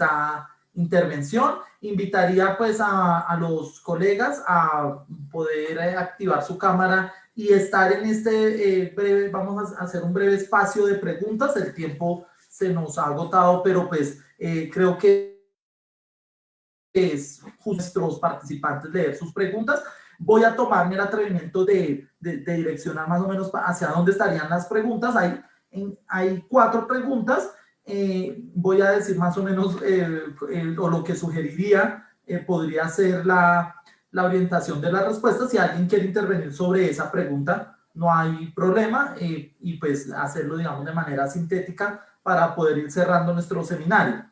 esta intervención. Invitaría pues a los colegas a poder activar su cámara y estar en este breve, vamos a hacer un breve espacio de preguntas. El tiempo se nos ha agotado, pero pues creo que es justo nuestros participantes leer sus preguntas. Voy a tomarme el atrevimiento de direccionar más o menos hacia dónde estarían las preguntas. Hay 4 preguntas. Voy a decir más o menos o lo que sugeriría podría ser la orientación de las respuestas. Si alguien quiere intervenir sobre esa pregunta, no hay problema y pues hacerlo, digamos, de manera sintética para poder ir cerrando nuestro seminario.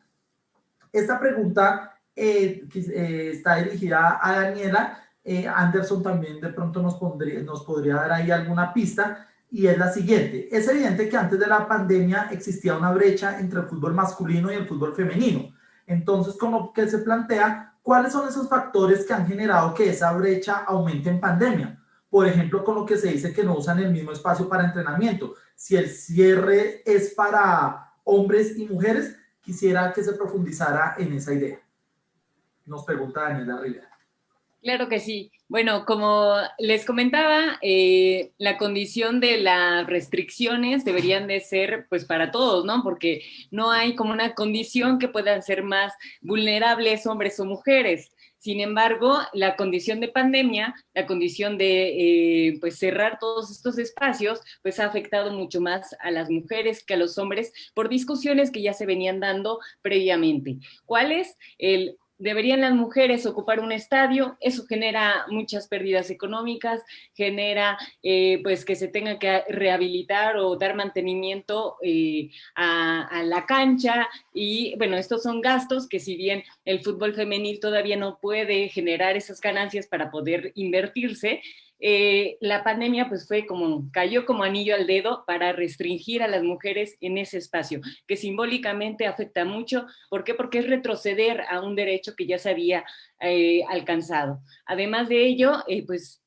Esta pregunta está dirigida a Daniela. Anderson también de pronto nos podría dar ahí alguna pista, y es la siguiente. Es evidente que antes de la pandemia existía una brecha entre el fútbol masculino y el fútbol femenino. Entonces, con lo que se plantea, ¿cuáles son esos factores que han generado que esa brecha aumente en pandemia? Por ejemplo, con lo que se dice que no usan el mismo espacio para entrenamiento. Si el cierre es para hombres y mujeres, quisiera que se profundizara en esa idea. Nos pregunta Daniela Rivera. Claro que sí. Bueno, como les comentaba, la condición de las restricciones deberían de ser pues para todos, ¿no? Porque no hay como una condición que puedan ser más vulnerables hombres o mujeres. Sin embargo, la condición de pandemia, la condición de pues cerrar todos estos espacios, pues ha afectado mucho más a las mujeres que a los hombres por discusiones que ya se venían dando previamente. ¿Cuál es? Deberían las mujeres ocupar un estadio, eso genera muchas pérdidas económicas, genera pues que se tenga que rehabilitar o dar mantenimiento a la cancha, y bueno, estos son gastos que si bien el fútbol femenil todavía no puede generar esas ganancias para poder invertirse, la pandemia pues cayó como anillo al dedo para restringir a las mujeres en ese espacio, que simbólicamente afecta mucho. ¿Por qué? Porque es retroceder a un derecho que ya se había alcanzado. Además de ello, pues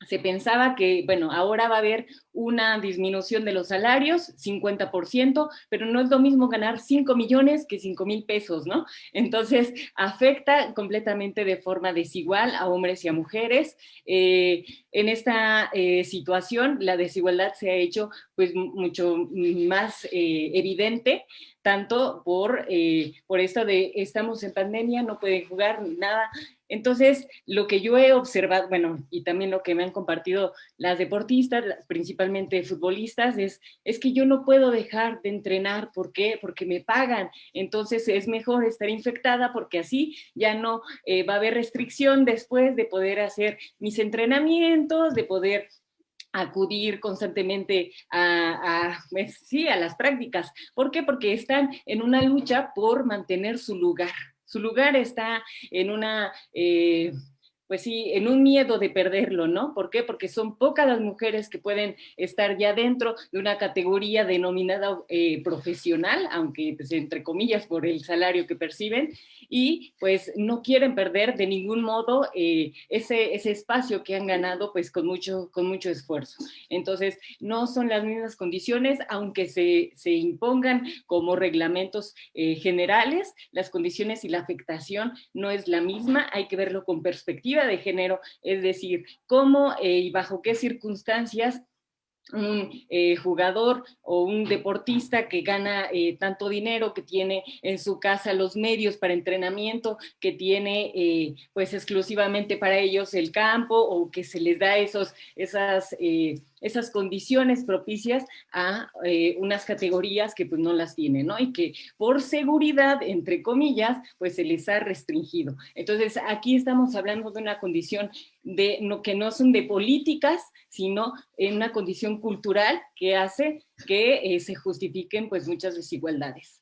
se pensaba que, bueno, ahora va a haber una disminución de los salarios, 50%, pero no es lo mismo ganar 5 millones que 5,000 pesos, ¿no? Entonces, afecta completamente de forma desigual a hombres y a mujeres. En esta situación, la desigualdad se ha hecho pues mucho más evidente, tanto por esto de estamos en pandemia, no pueden jugar nada. Entonces, lo que yo he observado, bueno, y también lo que me han compartido las deportistas, principalmente futbolistas, es que yo no puedo dejar de entrenar. ¿Por qué? Porque me pagan. Entonces, es mejor estar infectada porque así ya no va a haber restricción después de poder hacer mis entrenamientos, de poder acudir constantemente pues, sí, a las prácticas. ¿Por qué? Porque están en una lucha por mantener su lugar. Su lugar está en una, pues sí, en un miedo de perderlo, ¿no? ¿Por qué? Porque son pocas las mujeres que pueden estar ya dentro de una categoría denominada profesional, aunque pues, entre comillas por el salario que perciben, y pues no quieren perder de ningún modo ese espacio que han ganado pues con mucho esfuerzo. Entonces, no son las mismas condiciones, aunque se impongan como reglamentos generales, las condiciones y la afectación no es la misma. Hay que verlo con perspectiva de género, es decir, cómo y bajo qué circunstancias un jugador o un deportista que gana tanto dinero, que tiene en su casa los medios para entrenamiento, que tiene pues exclusivamente para ellos el campo, o que se les da esas condiciones propicias a unas categorías que pues no las tienen, ¿no? Y que por seguridad, entre comillas, pues se les ha restringido. Entonces, aquí estamos hablando de una condición que no son de políticas, sino en una condición cultural que hace que se justifiquen pues muchas desigualdades.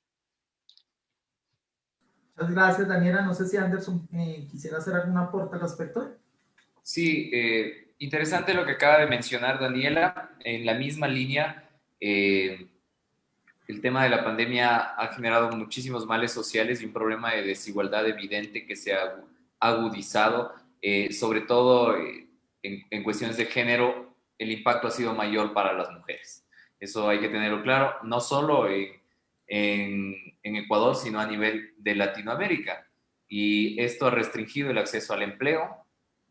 Muchas gracias, Daniela. No sé si Anderson quisiera hacer algún aporte al respecto. Sí, interesante lo que acaba de mencionar Daniela. En la misma línea, el tema de la pandemia ha generado muchísimos males sociales y un problema de desigualdad evidente que se ha agudizado, sobre todo en cuestiones de género. El impacto ha sido mayor para las mujeres. Eso hay que tenerlo claro, no solo en en Ecuador, sino a nivel de Latinoamérica. Y esto ha restringido el acceso al empleo,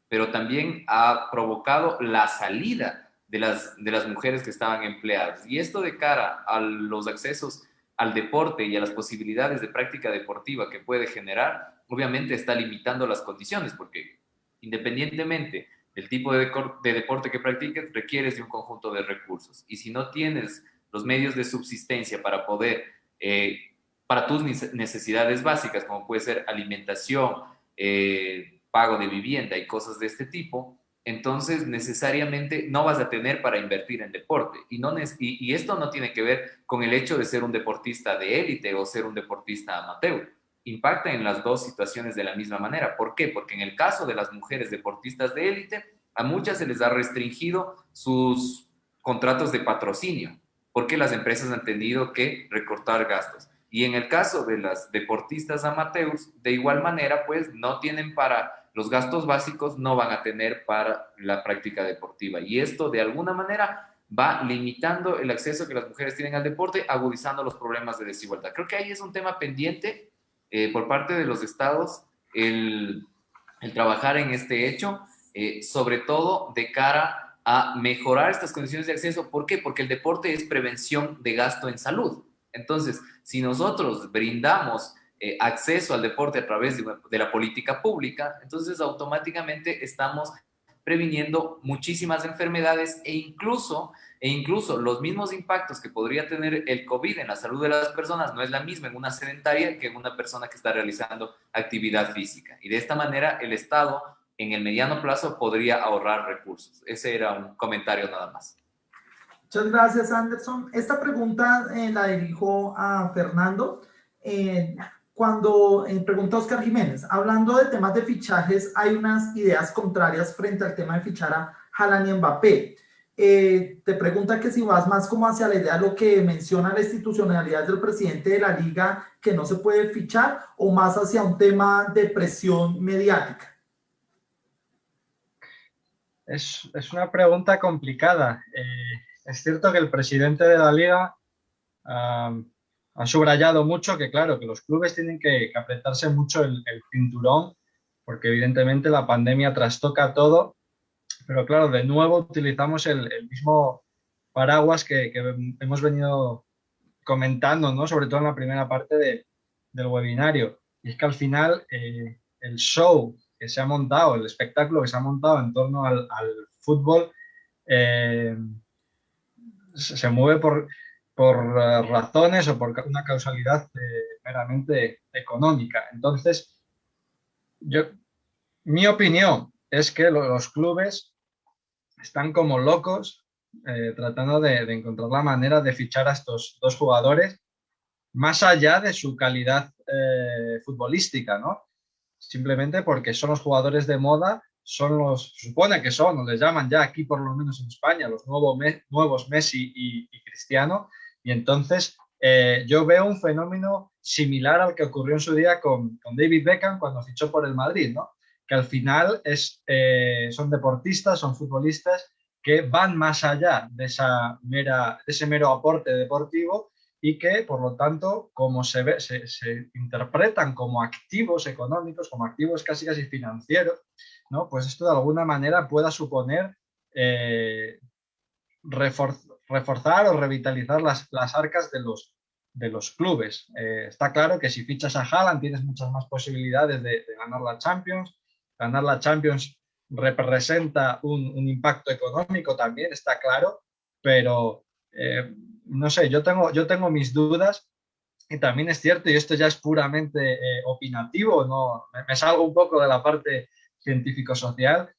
pero también ha provocado la salida de las mujeres que estaban empleadas. Y esto de cara a los accesos al deporte y a las posibilidades de práctica deportiva que puede generar, obviamente está limitando las condiciones, porque independientemente del tipo de deporte que practiques, requieres de un conjunto de recursos. Y si no tienes los medios de subsistencia para poder, para tus necesidades básicas, como puede ser alimentación, pago de vivienda y cosas de este tipo, entonces necesariamente no vas a tener para invertir en deporte. Y esto no tiene que ver con el hecho de ser un deportista de élite o ser un deportista amateur. Impacta en las dos situaciones de la misma manera. ¿Por qué? Porque en el caso de las mujeres deportistas de élite, a muchas se les ha restringido sus contratos de patrocinio, porque las empresas han tenido que recortar gastos. Y en el caso de las deportistas amateurs, de igual manera, pues no tienen para los gastos básicos, no van a tener para la práctica deportiva. Y esto de alguna manera va limitando el acceso que las mujeres tienen al deporte, agudizando los problemas de desigualdad. Creo que ahí es un tema pendiente por parte de los estados, el trabajar en este hecho, sobre todo de cara a mejorar estas condiciones de acceso. ¿Por qué? Porque el deporte es prevención de gasto en salud. Entonces, si nosotros brindamos acceso al deporte a través de la política pública, entonces automáticamente estamos previniendo muchísimas enfermedades e incluso los mismos impactos que podría tener el COVID en la salud de las personas no es la misma en una sedentaria que en una persona que está realizando actividad física. Y de esta manera el Estado en el mediano plazo podría ahorrar recursos. Ese era un comentario nada más. Muchas gracias, Anderson. Esta pregunta la dirijo a Fernando. Cuando pregunta Oscar Jiménez, hablando de temas de fichajes, hay unas ideas contrarias frente al tema de fichar a Haaland y Mbappé. Te pregunta que si vas más como hacia la idea de lo que menciona la institucionalidad del presidente de la liga, que no se puede fichar, o más hacia un tema de presión mediática. Es una pregunta complicada. Es cierto que el presidente de la liga ha subrayado mucho que, claro, que los clubes tienen que apretarse mucho el cinturón, porque evidentemente la pandemia trastoca todo, pero claro, de nuevo utilizamos el mismo paraguas que hemos venido comentando, ¿no? Sobre todo en la primera parte del webinario. Y es que al final el show que se ha montado, el espectáculo que se ha montado en torno al fútbol se mueve por razones o por una causalidad meramente económica. Entonces, mi opinión es que los clubes están como locos tratando de encontrar la manera de fichar a estos dos jugadores más allá de su calidad futbolística, ¿no? Simplemente porque son los jugadores de moda, se supone que son, o les llaman ya aquí por lo menos en España, los nuevos Messi y Cristiano, y entonces yo veo un fenómeno similar al que ocurrió en su día con David Beckham cuando fichó por el Madrid, ¿no? Que al final son deportistas, son futbolistas que van más allá de ese mero aporte deportivo y que, por lo tanto, como se interpretan como activos económicos, como activos casi financieros, ¿no? Pues esto de alguna manera pueda suponer reforzar o revitalizar las arcas de los clubes. Está claro que si fichas a Haaland tienes muchas más posibilidades de ganar la Champions. Ganar la Champions representa un impacto económico también, está claro, pero no sé, yo tengo mis dudas y también es cierto, y esto ya es puramente opinativo, no me salgo un poco de la parte científico-social.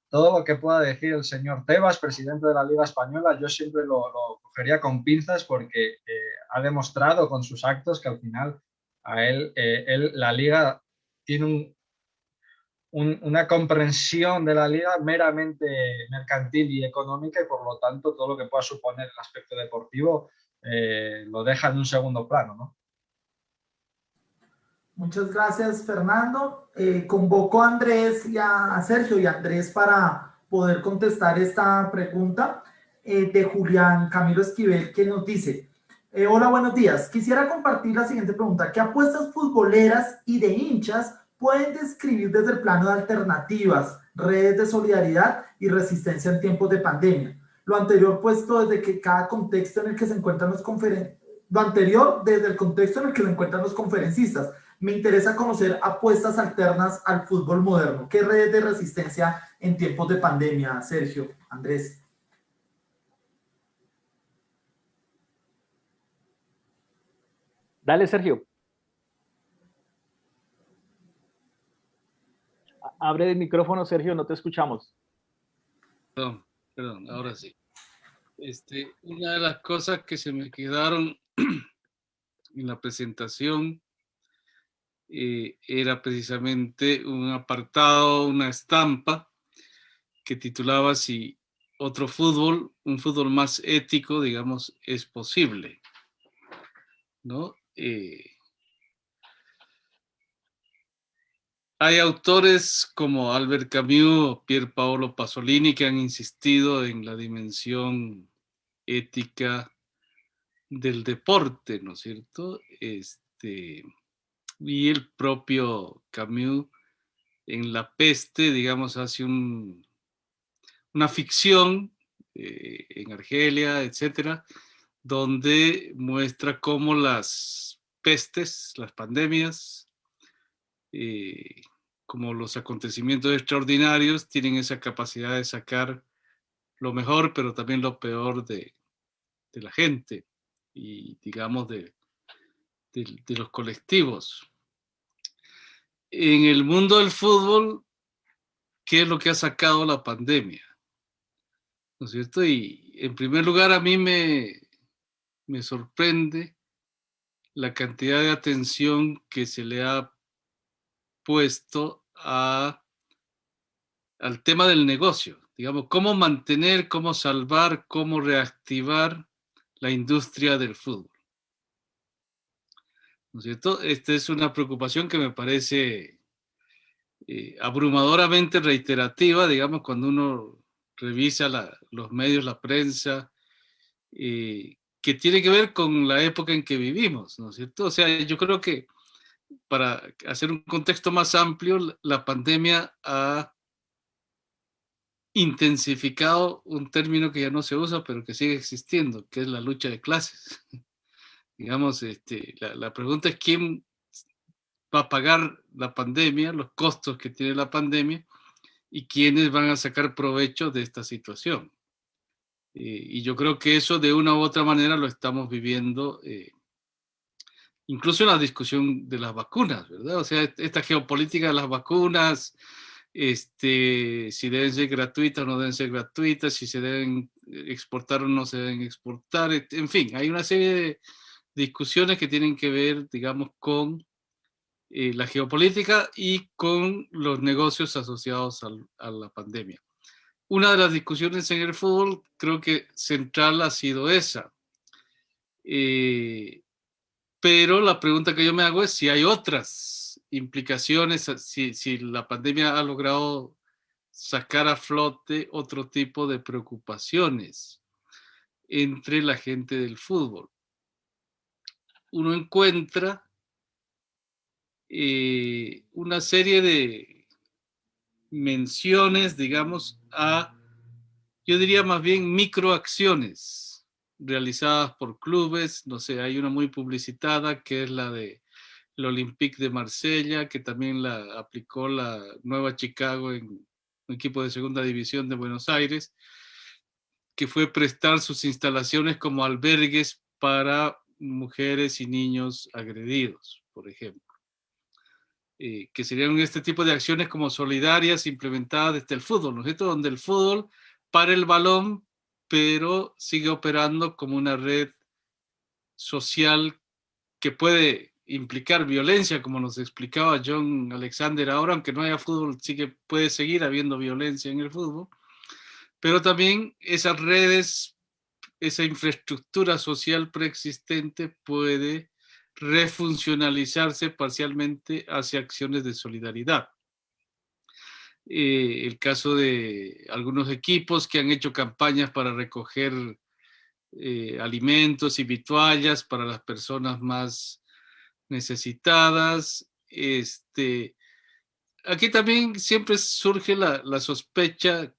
Todo lo que pueda decir el señor Tebas, presidente de la Liga Española, yo siempre lo cogería con pinzas porque ha demostrado con sus actos que al final a él la Liga tiene una comprensión de la liga meramente mercantil y económica y por lo tanto todo lo que pueda suponer el aspecto deportivo lo deja en un segundo plano, ¿no? Muchas gracias, Fernando. Convoco a Andrés y a Sergio y a Andrés para poder contestar esta pregunta de Julián Camilo Esquivel, que nos dice: Hola, buenos días. Quisiera compartir la siguiente pregunta. ¿Qué apuestas futboleras y de hinchas pueden describir desde el plano de alternativas, redes de solidaridad y resistencia en tiempos de pandemia? Lo anterior puesto desde que cada contexto en el que se encuentran los lo anterior desde el contexto en el que se encuentran los conferencistas. Me interesa conocer apuestas alternas al fútbol moderno. ¿Qué redes de resistencia en tiempos de pandemia, Sergio, Andrés? Dale, Sergio. Abre el micrófono, Sergio, no te escuchamos. Perdón, ahora sí. Una de las cosas que se me quedaron en la presentación era precisamente un apartado, una estampa que titulaba si otro fútbol, un fútbol más ético, digamos, es posible, ¿no? Hay autores como Albert Camus o Pier Paolo Pasolini que han insistido en la dimensión ética del deporte, ¿no es cierto? Y el propio Camus en La Peste, digamos, hace una ficción en Argelia, etcétera, donde muestra cómo las pestes, las pandemias, como los acontecimientos extraordinarios, tienen esa capacidad de sacar lo mejor, pero también lo peor de la gente y, digamos, de los colectivos. En el mundo del fútbol, ¿qué es lo que ha sacado la pandemia? ¿No es cierto? Y en primer lugar, a mí me sorprende la cantidad de atención que se le ha puesto al tema del negocio. Digamos, cómo mantener, cómo salvar, cómo reactivar la industria del fútbol. ¿No es cierto? Esta es una preocupación que me parece abrumadoramente reiterativa, digamos, cuando uno revisa los medios, la prensa, que tiene que ver con la época en que vivimos, ¿no es cierto? O sea, yo creo que para hacer un contexto más amplio, la pandemia ha intensificado un término que ya no se usa, pero que sigue existiendo, que es la lucha de clases. Digamos, la pregunta es quién va a pagar la pandemia, los costos que tiene la pandemia, y quiénes van a sacar provecho de esta situación. Y yo creo que eso de una u otra manera lo estamos viviendo, incluso en la discusión de las vacunas, ¿verdad? O sea, esta geopolítica de las vacunas, si deben ser gratuitas o no deben ser gratuitas, si se deben exportar o no se deben exportar, en fin, hay una serie de discusiones que tienen que ver, digamos, con la geopolítica y con los negocios asociados a la pandemia. Una de las discusiones en el fútbol creo que central ha sido esa. Pero la pregunta que yo me hago es si hay otras implicaciones, si la pandemia ha logrado sacar a flote otro tipo de preocupaciones entre la gente del fútbol. Uno encuentra una serie de menciones, digamos, yo diría más bien microacciones realizadas por clubes. No sé, hay una muy publicitada que es la de el Olympique de Marsella, que también la aplicó la Nueva Chicago en un equipo de segunda división de Buenos Aires, que fue prestar sus instalaciones como albergues para mujeres y niños agredidos, por ejemplo. Que serían este tipo de acciones como solidarias implementadas desde el fútbol, ¿no es cierto? Donde el fútbol para el balón, pero sigue operando como una red social que puede implicar violencia, como nos explicaba John Alexander ahora, aunque no haya fútbol, sí que puede seguir habiendo violencia en el fútbol, pero también esas redes, esa infraestructura social preexistente puede refuncionalizarse parcialmente hacia acciones de solidaridad. El caso de algunos equipos que han hecho campañas para recoger alimentos y vituallas para las personas más necesitadas. Aquí también siempre surge la sospecha,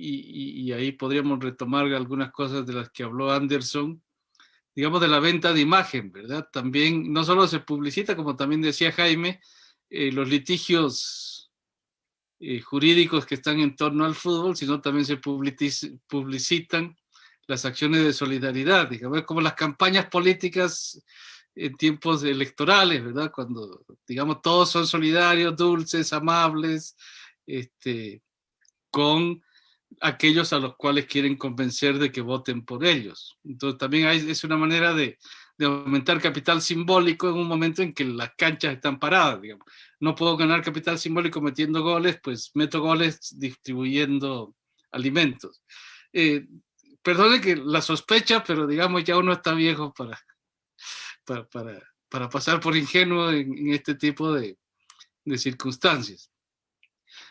y ahí podríamos retomar algunas cosas de las que habló Anderson, digamos, de la venta de imagen, ¿verdad? También no solo se publicita, como también decía Jaime, los litigios jurídicos que están en torno al fútbol, sino también se publicitan las acciones de solidaridad, digamos, como las campañas políticas en tiempos electorales, ¿verdad? Cuando, digamos, todos son solidarios, dulces, amables, con aquellos a los cuales quieren convencer de que voten por ellos. Entonces también es una manera de aumentar capital simbólico en un momento en que las canchas están paradas, digamos. No puedo ganar capital simbólico metiendo goles, pues meto goles distribuyendo alimentos. Perdone que la sospecha, pero digamos ya uno está viejo para pasar por ingenuo en este tipo de circunstancias.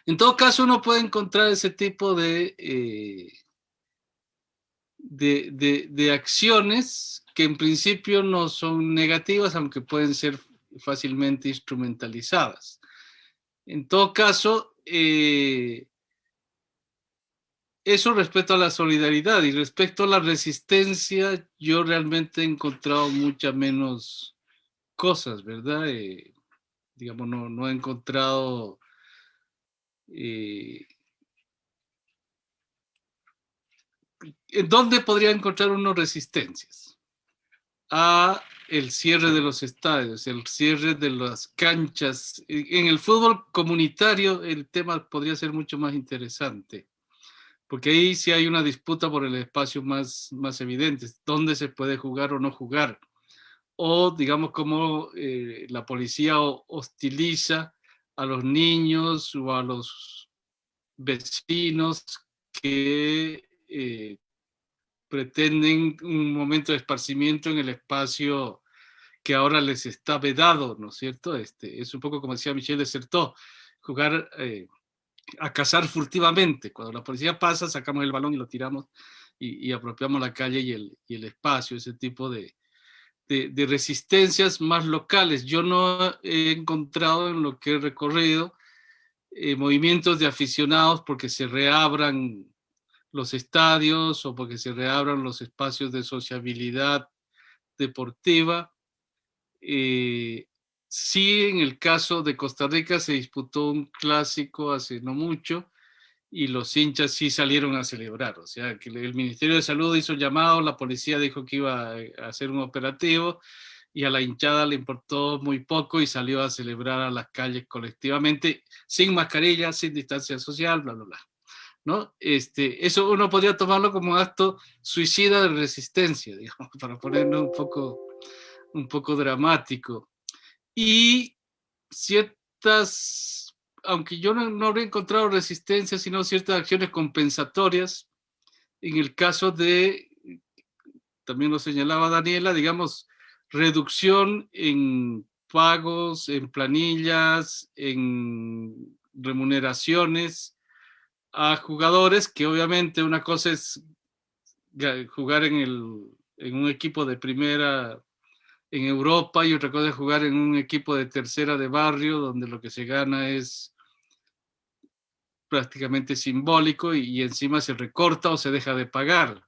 En todo caso, uno puede encontrar ese tipo de acciones que en principio no son negativas, aunque pueden ser fácilmente instrumentalizadas. En todo caso, eso respecto a la solidaridad, y respecto a la resistencia, yo realmente he encontrado muchas menos cosas, ¿verdad? Digamos, no he encontrado ¿en dónde podría encontrar uno resistencias? A el cierre de los estadios, el cierre de las canchas. En el fútbol comunitario el tema podría ser mucho más interesante, porque ahí sí hay una disputa por el espacio más evidente, dónde se puede jugar o no jugar, o digamos cómo la policía hostiliza a los niños o a los vecinos que pretenden un momento de esparcimiento en el espacio que ahora les está vedado, ¿no es cierto? Es un poco como decía Michel Desertot, jugar a cazar furtivamente. Cuando la policía pasa, sacamos el balón y lo tiramos y apropiamos la calle y el espacio, ese tipo de resistencias más locales. Yo no he encontrado en lo que he recorrido movimientos de aficionados porque se reabran los estadios o porque se reabran los espacios de sociabilidad deportiva. Sí, en el caso de Costa Rica se disputó un clásico hace no mucho y los hinchas sí salieron a celebrar, o sea, que el Ministerio de Salud hizo llamado, la policía dijo que iba a hacer un operativo y a la hinchada le importó muy poco y salió a celebrar a las calles colectivamente, sin mascarilla, sin distancia social, bla, bla, bla. ¿No? Eso uno podría tomarlo como un acto suicida de resistencia, digamos, para ponerlo un poco dramático. Y ciertas, aunque yo no habría encontrado resistencia, sino ciertas acciones compensatorias, en el caso de, también lo señalaba Daniela, digamos, reducción en pagos, en planillas, en remuneraciones a jugadores, que obviamente una cosa es jugar en un equipo de primera en Europa y otra cosa es jugar en un equipo de tercera de barrio, donde lo que se gana es prácticamente simbólico y encima se recorta o se deja de pagar.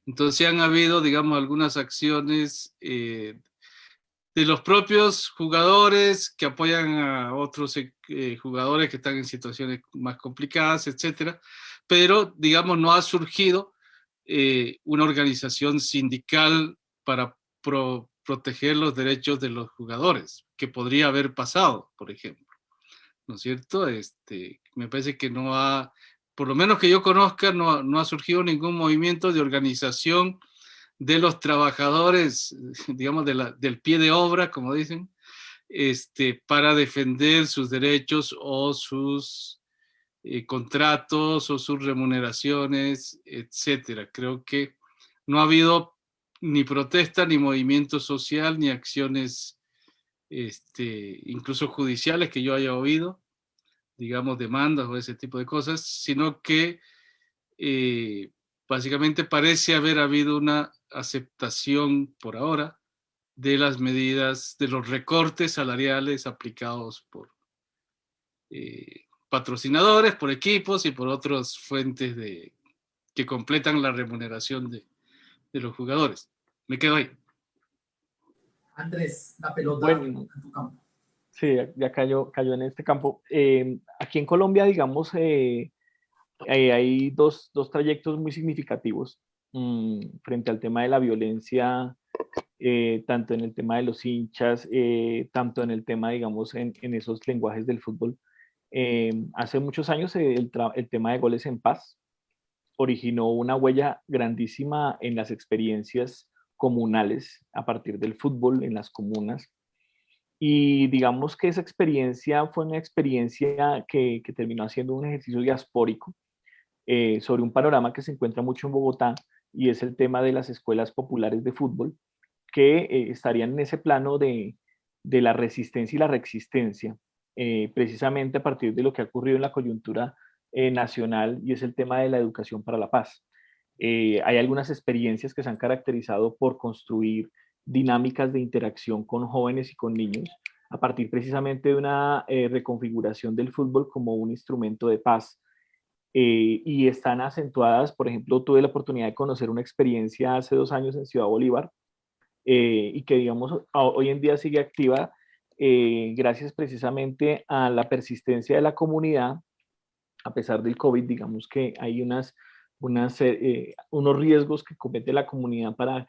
Entonces han habido, digamos, algunas acciones de los propios jugadores que apoyan a otros jugadores que están en situaciones más complicadas, etcétera, pero, digamos, no ha surgido una organización sindical para proteger los derechos de los jugadores, que podría haber pasado, por ejemplo, ¿no es cierto? Me parece que no ha, por lo menos que yo conozca, no ha surgido ningún movimiento de organización de los trabajadores, digamos, del pie de obra, como dicen, para defender sus derechos o sus contratos o sus remuneraciones, etcétera. Creo que no ha habido ni protesta, ni movimiento social, ni acciones incluso judiciales que yo haya oído, digamos, demandas o ese tipo de cosas, sino que básicamente parece haber habido una aceptación por ahora de las medidas, de los recortes salariales aplicados por patrocinadores, por equipos y por otras fuentes que completan la remuneración de los jugadores. Me quedo ahí. Andrés, la pelota Bueno, en tu campo. sí, ya cayó en este campo. Aquí en Colombia, digamos, hay dos trayectos muy significativos frente al tema de la violencia, tanto en el tema de los hinchas, tanto en el tema, digamos, en esos lenguajes del fútbol. Hace muchos años el tema de goles en paz originó una huella grandísima en las experiencias comunales a partir del fútbol en las comunas. Y digamos que esa experiencia fue una experiencia que terminó haciendo un ejercicio diaspórico sobre un panorama que se encuentra mucho en Bogotá y es el tema de las escuelas populares de fútbol que estarían en ese plano de la resistencia y la reexistencia, precisamente a partir de lo que ha ocurrido en la coyuntura nacional y es el tema de la educación para la paz. Hay algunas experiencias que se han caracterizado por construir dinámicas de interacción con jóvenes y con niños a partir precisamente de una reconfiguración del fútbol como un instrumento de paz. Y están acentuadas, por ejemplo, tuve la oportunidad de conocer una experiencia hace 2 años en Ciudad Bolívar y que, digamos, hoy en día sigue activa gracias precisamente a la persistencia de la comunidad, a pesar del COVID, digamos que hay unos riesgos que comete la comunidad para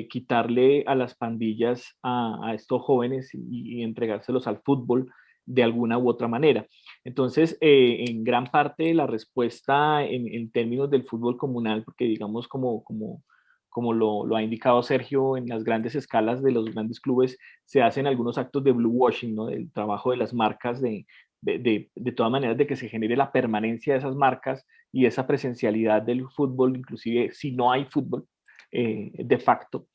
quitarle a las pandillas a estos jóvenes y entregárselos al fútbol de alguna u otra manera. Entonces, en gran parte la respuesta en términos del fútbol comunal, porque digamos como lo ha indicado Sergio, en las grandes escalas de los grandes clubes se hacen algunos actos de blue washing, ¿no? Del trabajo de las marcas, de todas maneras de que se genere la permanencia de esas marcas y esa presencialidad del fútbol, inclusive si no hay fútbol de facto.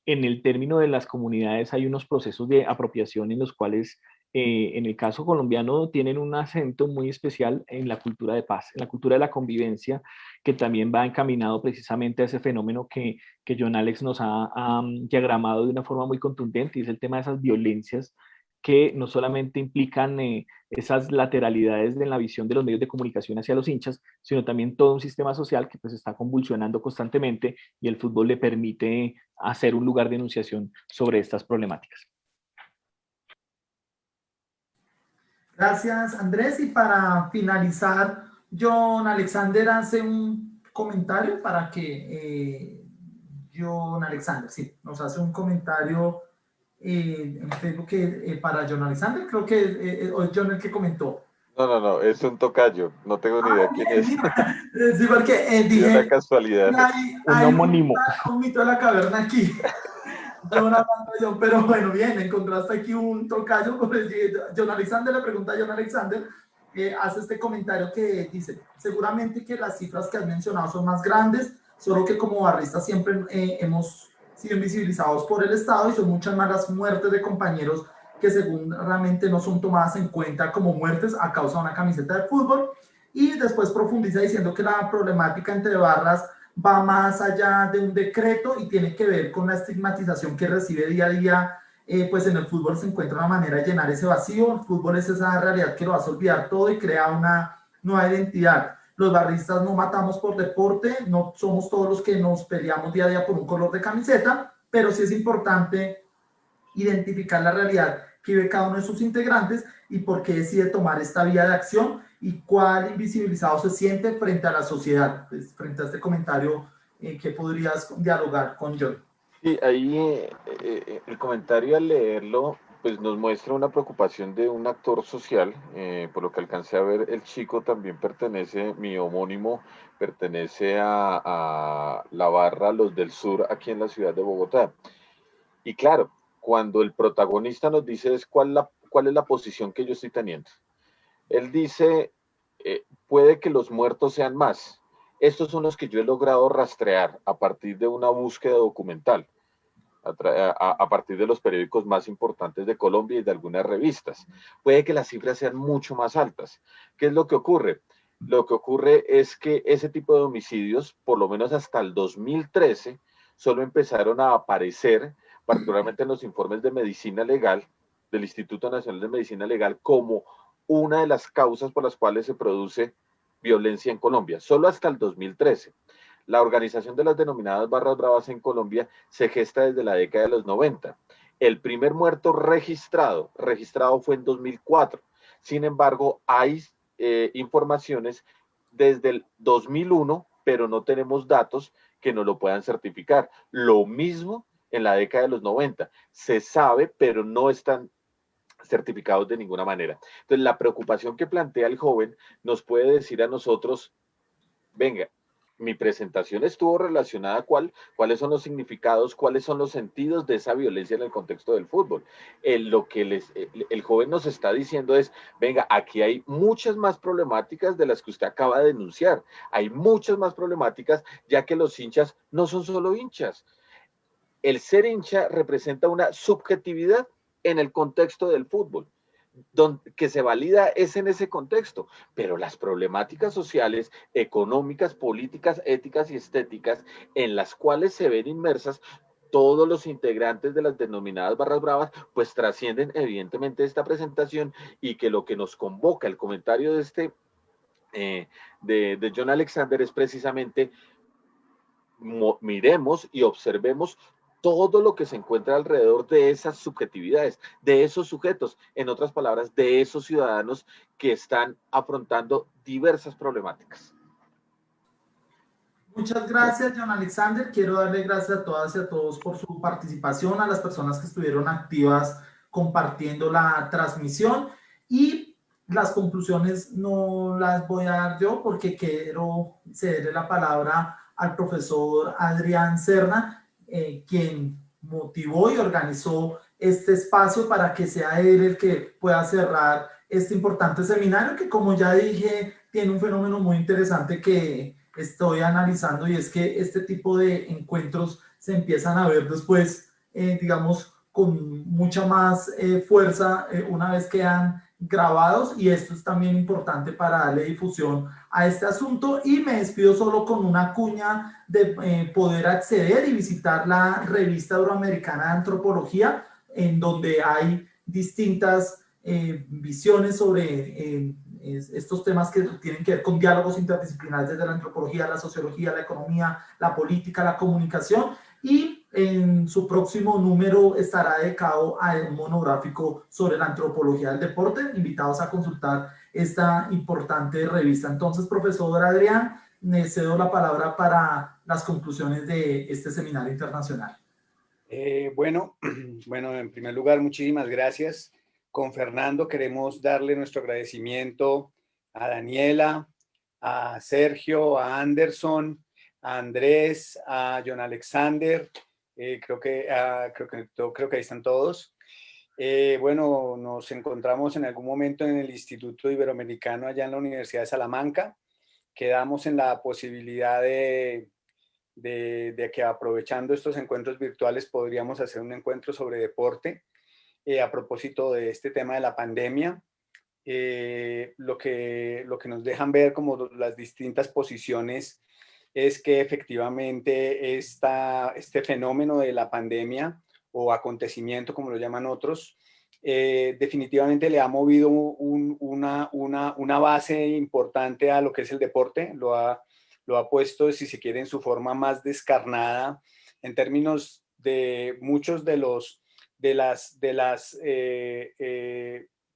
En el término de las comunidades hay unos procesos de apropiación en los cuales, en el caso colombiano, tienen un acento muy especial en la cultura de paz, en la cultura de la convivencia, que también va encaminado precisamente a ese fenómeno que John Alex nos ha diagramado de una forma muy contundente, y es el tema de esas violencias que no solamente implican esas lateralidades en la visión de los medios de comunicación hacia los hinchas, sino también todo un sistema social que pues está convulsionando constantemente y el fútbol le permite hacer un lugar de enunciación sobre estas problemáticas. Gracias, Andrés. Y para finalizar, John Alexander hace un comentario para que John Alexander, sí, nos hace un comentario en Facebook para John Alexander. Creo que es John el que comentó. No, es un tocayo, no tengo ni idea quién es. Sí, porque Es dije, una casualidad. hay homónimo. un mito de la caverna aquí. Pero bueno, bien, encontraste aquí un tocayo. John Alexander le pregunta a John Alexander, hace este comentario que dice, seguramente que las cifras que has mencionado son más grandes, solo que como barristas siempre hemos sido invisibilizados por el Estado y son muchas más las muertes de compañeros que seguramente no son tomadas en cuenta como muertes a causa de una camiseta de fútbol. Y después profundiza diciendo que la problemática entre barras va más allá de un decreto y tiene que ver con la estigmatización que recibe día a día. Pues en el fútbol se encuentra una manera de llenar ese vacío. El fútbol es esa realidad que lo hace olvidar todo y crea una nueva identidad. Los barristas no matamos por deporte, no somos todos los que nos peleamos día a día por un color de camiseta, pero sí es importante identificar la realidad que vive cada uno de sus integrantes y por qué decide tomar esta vía de acción y cuál invisibilizado se siente frente a la sociedad. Pues, frente a este comentario, ¿qué podrías dialogar con John? Sí, ahí el comentario al leerlo pues nos muestra una preocupación de un actor social, por lo que alcancé a ver, el chico también pertenece, mi homónimo pertenece a la barra Los del Sur aquí en la ciudad de Bogotá. Y claro, cuando el protagonista nos dice cuál es la posición que yo estoy teniendo. Él dice, puede que los muertos sean más. Estos son los que yo he logrado rastrear a partir de una búsqueda documental, a partir de los periódicos más importantes de Colombia y de algunas revistas. Puede que las cifras sean mucho más altas. ¿Qué es lo que ocurre? Lo que ocurre es que ese tipo de homicidios, por lo menos hasta el 2013, solo empezaron a aparecer, particularmente en los informes de medicina legal, del Instituto Nacional de Medicina Legal, como una de las causas por las cuales se produce violencia en Colombia, solo hasta el 2013. La organización de las denominadas barras bravas en Colombia se gesta desde la década de los 90. El primer muerto registrado fue en 2004. Sin embargo, hay informaciones desde el 2001, pero no tenemos datos que nos lo puedan certificar. Lo mismo en la década de los 90. Se sabe, pero no están certificados de ninguna manera. Entonces, la preocupación que plantea el joven nos puede decir a nosotros, venga, mi presentación estuvo relacionada a cuáles son los significados, cuáles son los sentidos de esa violencia en el contexto del fútbol. Lo que el joven nos está diciendo es, venga, aquí hay muchas más problemáticas de las que usted acaba de denunciar. Hay muchas más problemáticas, ya que los hinchas no son solo hinchas. El ser hincha representa una subjetividad en el contexto del fútbol, que se valida es en ese contexto, pero las problemáticas sociales, económicas, políticas, éticas y estéticas en las cuales se ven inmersas todos los integrantes de las denominadas barras bravas, pues trascienden evidentemente esta presentación, y que lo que nos convoca el comentario de de John Alexander es precisamente miremos y observemos todo lo que se encuentra alrededor de esas subjetividades, de esos sujetos, en otras palabras, de esos ciudadanos que están afrontando diversas problemáticas. Muchas gracias, John Alexander. Quiero darle gracias a todas y a todos por su participación, a las personas que estuvieron activas compartiendo la transmisión, y las conclusiones no las voy a dar yo porque quiero cederle la palabra al profesor Adrián Serna, quien motivó y organizó este espacio para que sea él el que pueda cerrar este importante seminario, que, como ya dije, tiene un fenómeno muy interesante que estoy analizando, y es que este tipo de encuentros se empiezan a ver después, digamos, con mucha más fuerza una vez quedan grabados, y esto es también importante para darle difusión a este asunto. Y me despido solo con una cuña de poder acceder y visitar la revista Euroamericana de Antropología, en donde hay distintas visiones sobre estos temas que tienen que ver con diálogos interdisciplinares desde la antropología, la sociología, la economía, la política, la comunicación, y en su próximo número estará dedicado a un monográfico sobre la antropología del deporte. Invitados a consultar esta importante revista. Entonces, profesor Adrián, le cedo la palabra para las conclusiones de este seminario internacional. Bueno, en primer lugar, muchísimas gracias. Con Fernando queremos darle nuestro agradecimiento a Daniela, a Sergio, a Anderson, a Andrés, a John Alexander, creo que ahí están todos. Bueno, nos encontramos en algún momento en el Instituto Iberoamericano allá en la Universidad de Salamanca. Quedamos en la posibilidad de que, aprovechando estos encuentros virtuales, podríamos hacer un encuentro sobre deporte a propósito de este tema de la pandemia. Lo que nos dejan ver como las distintas posiciones es que efectivamente este fenómeno de la pandemia, o acontecimiento como lo llaman otros, definitivamente le ha movido una base importante a lo que es el deporte. Lo ha puesto, si se quiere, en su forma más descarnada en términos de muchos de las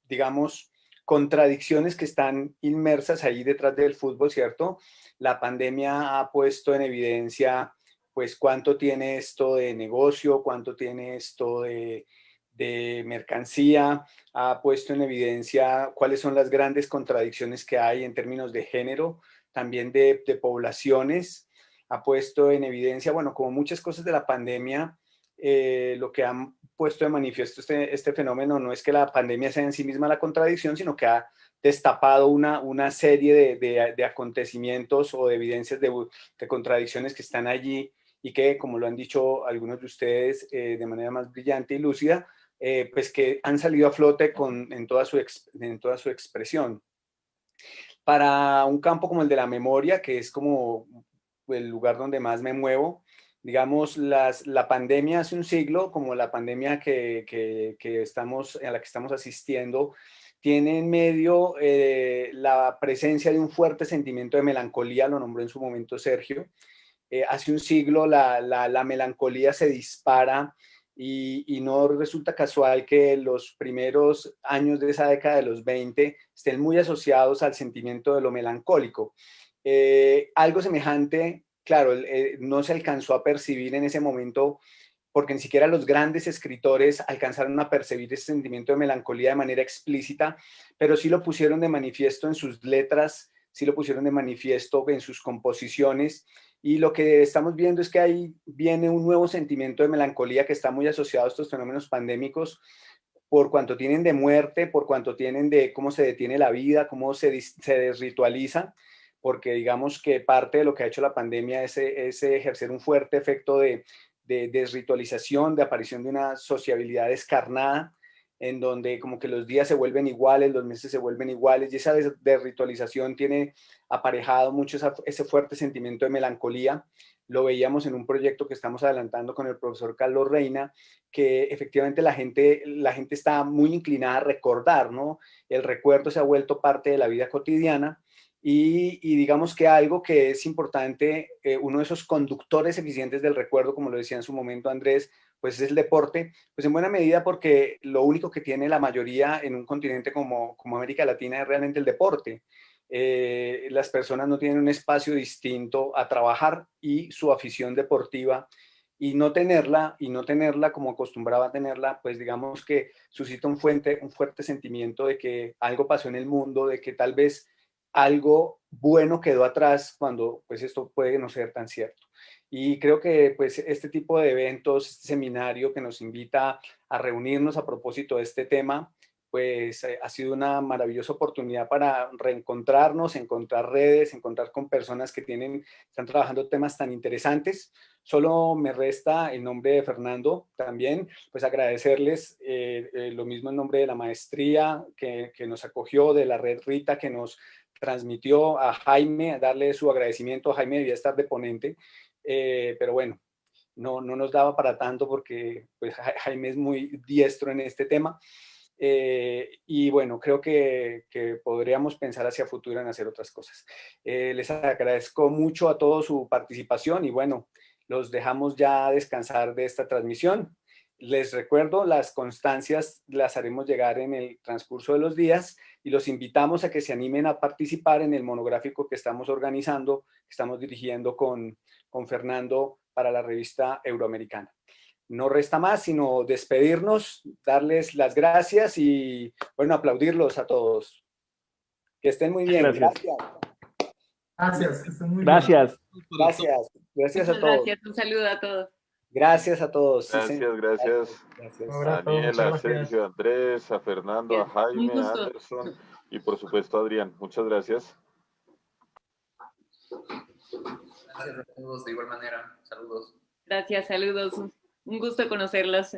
digamos, contradicciones que están inmersas ahí detrás del fútbol, ¿cierto? La pandemia ha puesto en evidencia, pues, cuánto tiene esto de negocio, cuánto tiene esto de mercancía, ha puesto en evidencia cuáles son las grandes contradicciones que hay en términos de género, también de poblaciones, ha puesto en evidencia, bueno, como muchas cosas de la pandemia, lo que han puesto de manifiesto este fenómeno no es que la pandemia sea en sí misma la contradicción, sino que ha destapado una serie de acontecimientos o de evidencias de contradicciones que están allí, y que, como lo han dicho algunos de ustedes de manera más brillante y lúcida, pues que han salido a flote en toda su expresión. para un campo como el de la memoria, que es como el lugar donde más me muevo. Digamos, la pandemia hace un siglo, como la pandemia a la que estamos asistiendo, tiene en medio la presencia de un fuerte sentimiento de melancolía, lo nombró en su momento Sergio. Hace un siglo la melancolía se dispara y no resulta casual que los primeros años de esa década de los 20 estén muy asociados al sentimiento de lo melancólico. Algo semejante, claro, no se alcanzó a percibir en ese momento porque ni siquiera los grandes escritores alcanzaron a percibir ese sentimiento de melancolía de manera explícita, pero sí lo pusieron de manifiesto en sus letras, sí lo pusieron de manifiesto en sus composiciones, y lo que estamos viendo es que ahí viene un nuevo sentimiento de melancolía que está muy asociado a estos fenómenos pandémicos, por cuanto tienen de muerte, por cuanto tienen de cómo se detiene la vida, cómo se desritualiza, porque digamos que parte de lo que ha hecho la pandemia es ejercer un fuerte efecto de desritualización, de aparición de una sociabilidad descarnada, en donde como que los días se vuelven iguales, los meses se vuelven iguales, y esa desritualización tiene aparejado mucho ese fuerte sentimiento de melancolía. Lo veíamos en un proyecto que estamos adelantando con el profesor Carlos Reina, que efectivamente la gente está muy inclinada a recordar, ¿no? El recuerdo se ha vuelto parte de la vida cotidiana, y digamos que algo que es importante, uno de esos conductores eficientes del recuerdo, como lo decía en su momento Andrés, pues es el deporte, pues en buena medida porque lo único que tiene la mayoría en un continente como América Latina es realmente el deporte. Las personas no tienen un espacio distinto a trabajar y su afición deportiva, y no tenerla como acostumbraba a tenerla, pues digamos que suscita un fuerte sentimiento de que algo pasó en el mundo, de que tal vez algo bueno quedó atrás, cuando pues esto puede no ser tan cierto. Y creo que pues este tipo de eventos, este seminario que nos invita a reunirnos a propósito de este tema, pues ha sido una maravillosa oportunidad para reencontrarnos, encontrar redes, encontrar con personas que están trabajando temas tan interesantes. Solo me resta, en nombre de Fernando también, pues agradecerles lo mismo en nombre de la maestría que nos acogió, de la red Rita que nos transmitió, a Jaime, a darle su agradecimiento. Jaime debía estar de ponente, pero bueno, no nos daba para tanto porque pues, Jaime es muy diestro en este tema. Y bueno, creo que podríamos pensar hacia futuro en hacer otras cosas. Les agradezco mucho a todos su participación, y bueno, los dejamos ya descansar de esta transmisión. Les recuerdo, las constancias las haremos llegar en el transcurso de los días, y los invitamos a que se animen a participar en el monográfico que estamos organizando, que estamos dirigiendo con Fernando para la revista Euroamericana. No resta más sino despedirnos, darles las gracias y, bueno, aplaudirlos a todos. Que estén muy bien. Gracias. Gracias, que estén muy bien. Gracias. Gracias a Muchas todos. gracias, un saludo a todos. Gracias a todos. Sí, Gracias, señor. gracias. Gracias. Un abrazo, muchas Daniela, gracias. Sergio, Andrés, a Fernando, a Un Jaime, a gusto. Anderson y por supuesto a Adrián. Muchas gracias. Gracias a todos de igual manera. Saludos. Gracias, saludos. Un gusto conocerlos.